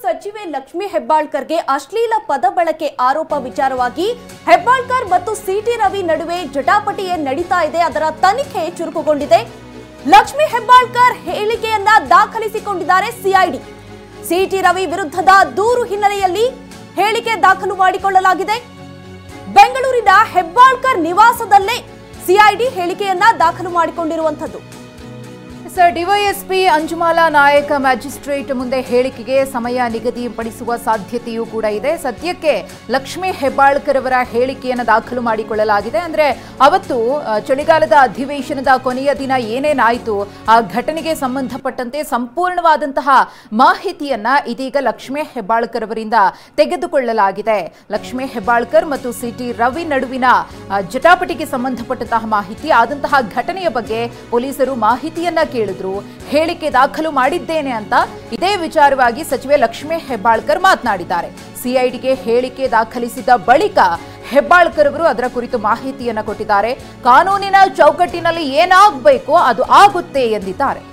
ಸಚಿವೆ ಲಕ್ಷ್ಮಿ ಹೆಬ್ಬಾಳ್ಕರ್ಗೆ ಅಶ್ಲೀಲ ಪದ ಬಳಕೆ ಆರೋಪ ವಿಚಾರವಾಗಿ ಹೆಬ್ಬಾಳ್ಕರ್ ಮತ್ತು ಸಿಟಿ ರವಿ ನಡುವೆ ಜಟಾಪಟಿ ನಡೀತಾ ಇದೆ. ಅದರ ತನಿಖೆ ಚುರುಕುಗೊಂಡಿದೆ. ಲಕ್ಷ್ಮಿ ಹೆಬ್ಬಾಳ್ಕರ್ ಹೇಳಿಕೆಯನ್ನ ದಾಖಲಿಸಿಕೊಂಡಿದ್ದಾರೆ ಸಿಐಡಿ. ಸಿಟಿ ರವಿ ವಿರುದ್ಧದ ದೂರು ಹಿನ್ನೆಲೆಯಲ್ಲಿ ಹೇಳಿಕೆ ದಾಖಲು ಮಾಡಿಕೊಳ್ಳಲಾಗಿದೆ. ಬೆಂಗಳೂರಿನ ಹೆಬ್ಬಾಳ್ಕರ್ ನಿವಾಸದಲ್ಲೇ ಸಿಐಡಿ ಹೇಳಿಕೆಯನ್ನ ದಾಖಲು ಮಾಡಿಕೊಂಡಿರುವಂತದ್ದು. ಡಿವೈಎಸ್ಪಿ ಅಂಜುಮಾಲಾ ನಾಯಕ್ ಮ್ಯಾಜಿಸ್ಟ್ರೇಟ್ ಮುಂದೆ ಹೇಳಿಕೆಗೆ ಸಮಯ ನಿಗದಿಪಡಿಸುವ ಸಾಧ್ಯತೆಯೂ ಕೂಡ ಇದೆ. ಸದ್ಯಕ್ಕೆ ಲಕ್ಷ್ಮಿ ಹೆಬ್ಬಾಳ್ಕರ್ ಅವರ ಹೇಳಿಕೆಯನ್ನು ದಾಖಲು ಮಾಡಿಕೊಳ್ಳಲಾಗಿದೆ. ಅಂದ್ರೆ ಅವತ್ತು ಚಳಿಗಾಲದ ಅಧಿವೇಶನದ ಕೊನೆಯ ದಿನ ಏನೇನಾಯಿತು ಆ ಘಟನೆಗೆ ಸಂಬಂಧಪಟ್ಟಂತೆ ಸಂಪೂರ್ಣವಾದಂತಹ ಮಾಹಿತಿಯನ್ನ ಇದೀಗ ಲಕ್ಷ್ಮಿ ಹೆಬ್ಬಾಳ್ಕರ್ ಅವರಿಂದ ತೆಗೆದುಕೊಳ್ಳಲಾಗಿದೆ. ಲಕ್ಷ್ಮಿ ಹೆಬ್ಬಾಳ್ಕರ್ ಮತ್ತು ಸಿಟಿ ರವಿ ನಡುವಿನ ಜಟಾಪಟಿಗೆ ಸಂಬಂಧಪಟ್ಟಂತಹ ಮಾಹಿತಿ, ಆದಂತಹ ಘಟನೆಯ ಬಗ್ಗೆ ಪೊಲೀಸರು ಮಾಹಿತಿಯನ್ನ ಕೇಳಿದ್ರು. ಹೇಳಿಕೆ ದಾಖಲು ಮಾಡಿದ್ದೇನೆ ಅಂತ ಇದೇ ವಿಚಾರವಾಗಿ ಸಚಿವೆ ಲಕ್ಷ್ಮಿ ಹೆಬ್ಬಾಳ್ಕರ್ ಮಾತನಾಡಿದ್ದಾರೆ. ಸಿಐಡಿಗೆ ಹೇಳಿಕೆ ದಾಖಲಿಸಿದ ಬಳಿಕ ಹೆಬ್ಬಾಳ್ಕರ್ ಅವರು ಅದರ ಕುರಿತು ಮಾಹಿತಿಯನ್ನ ಕೊಟ್ಟಿದ್ದಾರೆ. ಕಾನೂನಿನ ಚೌಕಟ್ಟಿನಲ್ಲಿ ಏನಾಗಬೇಕೋ ಅದು ಆಗುತ್ತೆ ಎಂದಿದ್ದಾರೆ.